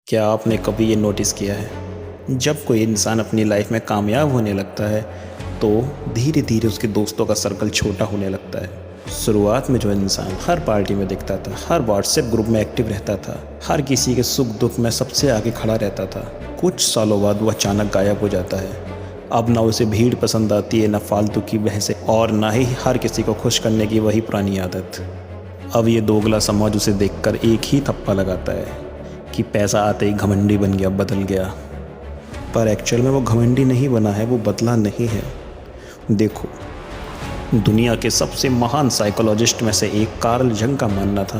क्या आपने कभी ये नोटिस किया है, जब कोई इंसान अपनी लाइफ में कामयाब होने लगता है तो धीरे धीरे उसके दोस्तों का सर्कल छोटा होने लगता है। शुरुआत में जो इंसान हर पार्टी में दिखता था, हर व्हाट्सएप ग्रुप में एक्टिव रहता था, हर किसी के सुख दुख में सबसे आगे खड़ा रहता था, कुछ सालों बाद वो अचानक गायब हो जाता है। अब ना उसे भीड़ पसंद आती है, ना फालतू की बहसें, और ना ही हर किसी को खुश करने की वही पुरानी आदत। अब ये दोगला समाज उसे देखकर एक ही थप्पा लगाता है कि पैसा आते ही घमंडी बन गया, बदल गया। पर एक्चुअल में वो घमंडी नहीं बना है, वो बदला नहीं है। देखो, दुनिया के सबसे महान साइकोलॉजिस्ट में से एक कार्ल जंग का मानना था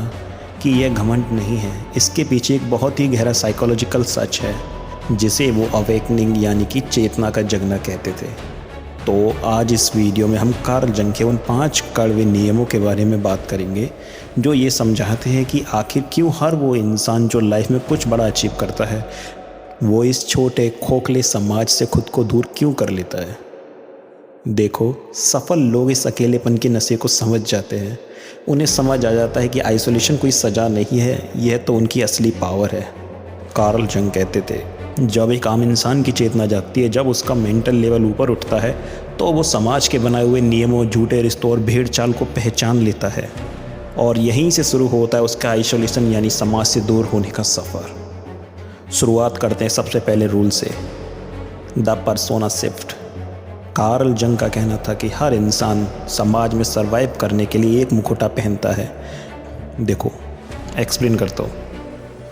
कि यह घमंड नहीं है, इसके पीछे एक बहुत ही गहरा साइकोलॉजिकल सच है जिसे वो अवेकनिंग यानी कि चेतना का जगना कहते थे। तो आज इस वीडियो में हम कार्ल जंग के उन 5 कड़वे नियमों के बारे में बात करेंगे जो ये समझाते हैं कि आखिर क्यों हर वो इंसान जो लाइफ में कुछ बड़ा अचीव करता है वो इस छोटे खोखले समाज से खुद को दूर क्यों कर लेता है। देखो, सफल लोग इस अकेलेपन के नशे को समझ जाते हैं। उन्हें समझ आ जाता है कि आइसोलेशन कोई सज़ा नहीं है, यह तो उनकी असली पावर है। कार्ल जंग कहते थे, जब एक आम इंसान की चेतना जागती है, जब उसका मेंटल लेवल ऊपर उठता है, तो वो समाज के बनाए हुए नियमों, झूठे रिश्तों और भेड़ चाल को पहचान लेता है। और यहीं से शुरू होता है उसका आइसोलेशन यानी समाज से दूर होने का सफ़र। शुरुआत करते हैं सबसे पहले रूल से, द पर्सोना शिफ्ट। कार्ल जंग का कहना था कि हर इंसान समाज में सरवाइव करने के लिए एक मुखौटा पहनता है। देखो, एक्सप्लेन करता हूँ।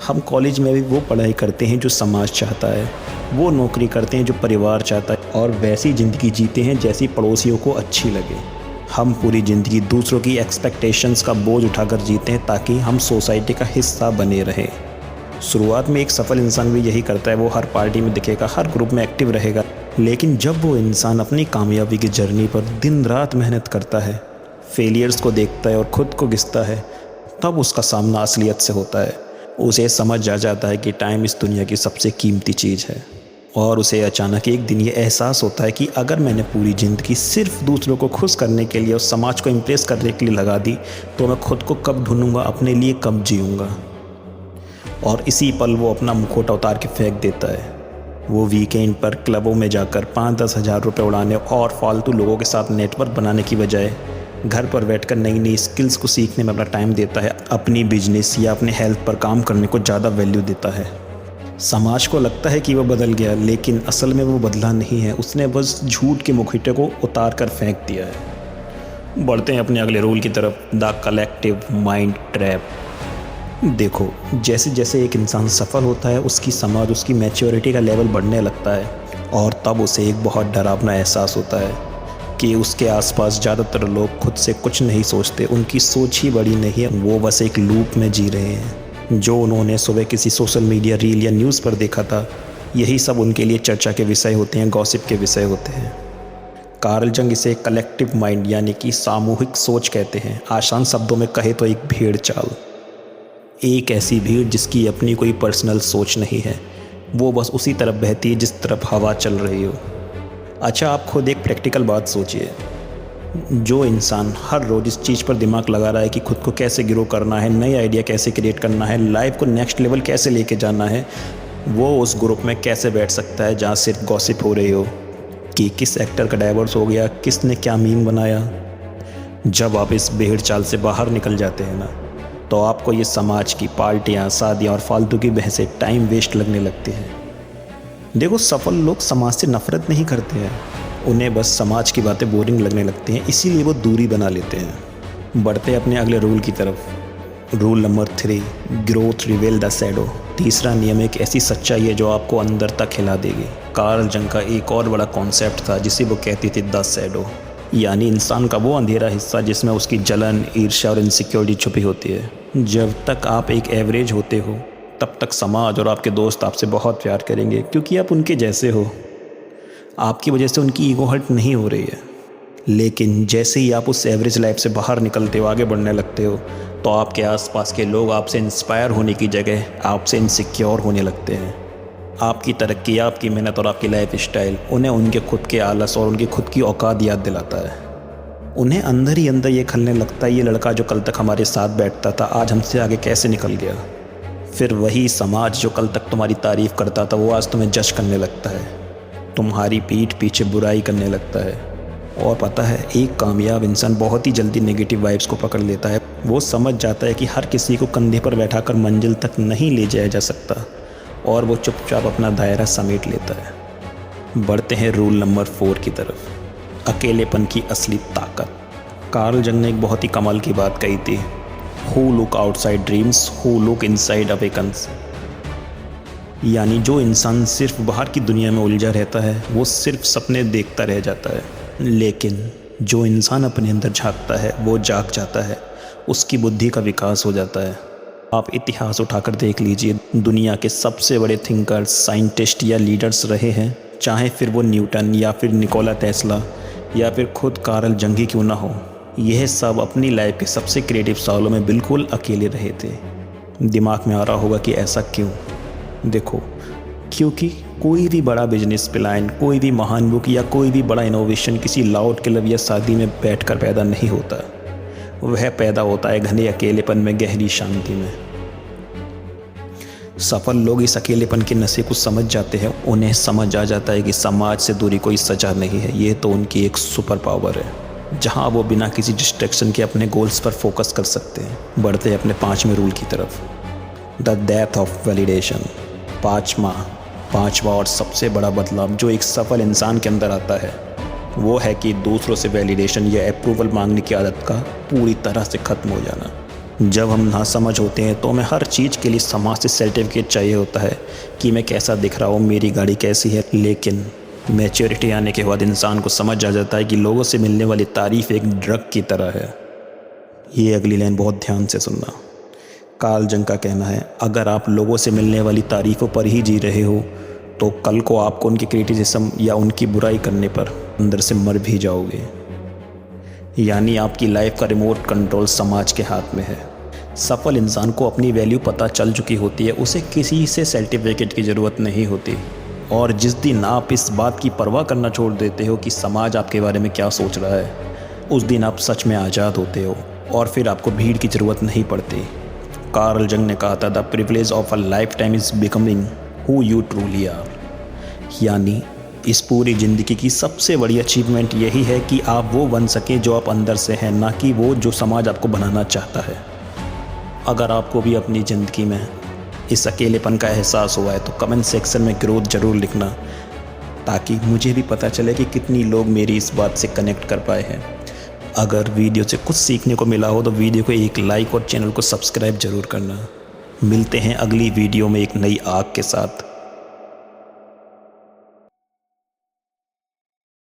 हम कॉलेज में भी वो पढ़ाई करते हैं जो समाज चाहता है, वो नौकरी करते हैं जो परिवार चाहता है, और वैसी ज़िंदगी जीते हैं जैसी पड़ोसियों को अच्छी लगे। हम पूरी ज़िंदगी दूसरों की एक्सपेक्टेशंस का बोझ उठाकर जीते हैं ताकि हम सोसाइटी का हिस्सा बने रहें। शुरुआत में एक सफल इंसान भी यही करता है, वो हर पार्टी में दिखेगा, हर ग्रुप में एक्टिव रहेगा। लेकिन जब वो इंसान अपनी कामयाबी की जर्नी पर दिन रात मेहनत करता है, फेलियर्स को देखता है और ख़ुद को घिसता है, तब उसका सामना असलियत से होता है। उसे समझ आ जाता है कि टाइम इस दुनिया की सबसे कीमती चीज़ है, और उसे अचानक एक दिन ये एहसास होता है कि अगर मैंने पूरी ज़िंदगी सिर्फ दूसरों को खुश करने के लिए और समाज को इम्प्रेस करने के लिए लगा दी, तो मैं खुद को कब ढूंढूंगा, अपने लिए कब जीऊँगा। और इसी पल वो अपना मुखौटा उतार के फेंक देता है। वो वीकेंड पर क्लबों में जाकर 5-10 हज़ार रुपये उड़ाने और फालतू लोगों के साथ नेटवर्क बनाने की बजाय घर पर बैठकर नई नई स्किल्स को सीखने में अपना टाइम देता है। अपनी बिजनेस या अपने हेल्थ पर काम करने को ज़्यादा वैल्यू देता है। समाज को लगता है कि वह बदल गया, लेकिन असल में वो बदला नहीं है, उसने बस झूठ के मुखौटे को उतार कर फेंक दिया है। बढ़ते हैं अपने अगले रूल की तरफ, द कलेक्टिव माइंड ट्रैप। देखो, जैसे जैसे एक इंसान सफल होता है, उसकी समझ, उसकी मैच्योरिटी का लेवल बढ़ने लगता है, और तब उसे एक बहुत डरावना एहसास होता है कि उसके आसपास ज़्यादातर लोग खुद से कुछ नहीं सोचते, उनकी सोच ही बड़ी नहीं है, वो बस एक लूप में जी रहे हैं। जो उन्होंने सुबह किसी सोशल मीडिया रील या न्यूज़ पर देखा था, यही सब उनके लिए चर्चा के विषय होते हैं, गॉसिप के विषय होते हैं। कार्ल जंग इसे कलेक्टिव माइंड यानी कि सामूहिक सोच कहते हैं। आसान शब्दों में कहे तो एक भेड़ चाल, एक ऐसी भीड़ जिसकी अपनी कोई पर्सनल सोच नहीं है, वो बस उसी तरफ बहती है जिस तरफ हवा चल रही हो। अच्छा, आप खुद एक प्रैक्टिकल बात सोचिए। जो इंसान हर रोज़ इस चीज़ पर दिमाग लगा रहा है कि खुद को कैसे ग्रो करना है, नई आइडिया कैसे क्रिएट करना है, लाइफ को नेक्स्ट लेवल कैसे लेके जाना है, वो उस ग्रुप में कैसे बैठ सकता है जहाँ सिर्फ गॉसिप हो रही हो कि किस एक्टर का डाइवोर्स हो गया, किसने क्या मीम बनाया। जब आप इस भेड़ चाल से बाहर निकल जाते हैं ना, तो आपको ये समाज की पार्टियाँ, शादियाँ और फालतू की बहसें टाइम वेस्ट लगने लगती हैं। देखो, सफल लोग समाज से नफरत नहीं करते हैं, उन्हें बस समाज की बातें बोरिंग लगने लगती हैं, इसीलिए वो दूरी बना लेते हैं। बढ़ते हैं अपने अगले रूल की तरफ, rule number 3, growth रिवेल the shadow. तीसरा नियम एक ऐसी सच्चाई है जो आपको अंदर तक हिला देगी। कार्ल जंग का एक और बड़ा कॉन्सेप्ट था जिसे वो कहती थी द शैडो, यानी इंसान का वो अंधेरा हिस्सा जिसमें उसकी जलन, ईर्ष्या और इनसिक्योरिटी छुपी होती है। जब तक आप एक एवरेज होते हो, तब तक समाज और आपके दोस्त आपसे बहुत प्यार करेंगे, क्योंकि आप उनके जैसे हो। आपकी वजह से उनकी ईगो हर्ट नहीं हो रही है। लेकिन जैसे ही आप उस एवरेज लाइफ से बाहर निकलते हो, आगे बढ़ने लगते हो, तो आपके आसपास के लोग आपसे इंस्पायर होने की जगह आपसे इनसिक्योर होने लगते हैं। आपकी तरक्की, आपकी मेहनत और आपकी लाइफ स्टाइल उन्हें उनके खुद के आलस और उनकी खुद की औकात याद दिलाता है। उन्हें अंदर ही अंदर ये खलने लगता है, ये लड़का जो कल तक हमारे साथ बैठता था, आज हमसे आगे कैसे निकल गया। फिर वही समाज जो कल तक तुम्हारी तारीफ़ करता था वो आज तुम्हें जज करने लगता है, तुम्हारी पीठ पीछे बुराई करने लगता है। और पता है, एक कामयाब इंसान बहुत ही जल्दी नेगेटिव वाइब्स को पकड़ लेता है। वो समझ जाता है कि हर किसी को कंधे पर बैठाकर मंजिल तक नहीं ले जाया जा सकता, और वो चुपचाप अपना दायरा समेट लेता है। बढ़ते हैं रूल नंबर 4 की तरफ, अकेलेपन की असली ताकत। कार्ल जंग ने एक बहुत ही कमाल की बात कही थी, who look outside dreams, who look inside awakens. यानी जो इंसान सिर्फ बाहर की दुनिया में उलझा रहता है वो सिर्फ सपने देखता रह जाता है, लेकिन जो इंसान अपने अंदर झांकता है वो जाग जाता है, उसकी बुद्धि का विकास हो जाता है। आप इतिहास उठाकर देख लीजिए, दुनिया के सबसे बड़े थिंकर्स, साइंटिस्ट या लीडर्स रहे हैं, चाहे फिर वो न्यूटन या फिर निकोला टेस्ला या फिर खुद कार्ल जंग ही क्यों ना हो, यह सब अपनी लाइफ के सबसे क्रिएटिव सालों में बिल्कुल अकेले रहे थे। दिमाग में आ रहा होगा कि ऐसा क्यों? देखो, क्योंकि कोई भी बड़ा बिजनेस प्लान, कोई भी महान बुक या कोई भी बड़ा इनोवेशन किसी लाउड क्लब या शादी में बैठकर पैदा नहीं होता। वह पैदा होता है घने अकेलेपन में, गहरी शांति में। सफल लोग इस अकेलेपन के नशे को समझ जाते हैं। उन्हें समझ आ जाता है कि समाज से दूरी कोई सजा नहीं है, ये तो उनकी एक सुपर पावर है, जहां वो बिना किसी डिस्ट्रैक्शन के अपने गोल्स पर फोकस कर सकते हैं। बढ़ते हैं अपने 5वें रूल की तरफ, द डेथ ऑफ वैलिडेशन। पांचवा और सबसे बड़ा बदलाव जो एक सफल इंसान के अंदर आता है वो है कि दूसरों से वैलिडेशन या अप्रूवल मांगने की आदत का पूरी तरह से ख़त्म हो जाना। जब हम नासमझ होते हैं तो हमें हर चीज़ के लिए समाज से सर्टिफिकेट चाहिए होता है कि मैं कैसा दिख रहा हूँ, मेरी गाड़ी कैसी है। लेकिन मैच्योरिटी आने के बाद इंसान को समझ आ जाता है कि लोगों से मिलने वाली तारीफ़ एक ड्रग की तरह है। ये अगली लाइन बहुत ध्यान से सुनना। कार्ल जंग का कहना है, अगर आप लोगों से मिलने वाली तारीफ़ों पर ही जी रहे हो तो कल को आपको उनकी क्रिटिसिज्म या उनकी बुराई करने पर अंदर से मर भी जाओगे। यानी आपकी लाइफ का रिमोट कंट्रोल समाज के हाथ में है। सफल इंसान को अपनी वैल्यू पता चल चुकी होती है, उसे किसी से सर्टिफिकेट की ज़रूरत नहीं होती। और जिस दिन आप इस बात की परवाह करना छोड़ देते हो कि समाज आपके बारे में क्या सोच रहा है, उस दिन आप सच में आज़ाद होते हो और फिर आपको भीड़ की ज़रूरत नहीं पड़ती। कार्ल जंग ने कहा था, the privilege of a lifetime is becoming who you truly are. यानी इस पूरी ज़िंदगी की सबसे बड़ी अचीवमेंट यही है कि आप वो बन सकें जो आप अंदर से हैं, ना कि वो जो समाज आपको बनाना चाहता है। अगर आपको भी अपनी ज़िंदगी में इस अकेलेपन का एहसास हुआ है तो कमेंट सेक्शन में ग्रोथ ज़रूर लिखना, ताकि मुझे भी पता चले कि कितनी लोग मेरी इस बात से कनेक्ट कर पाए हैं। अगर वीडियो से कुछ सीखने को मिला हो तो वीडियो को एक लाइक और चैनल को सब्सक्राइब ज़रूर करना। मिलते हैं अगली वीडियो में एक नई आग के साथ।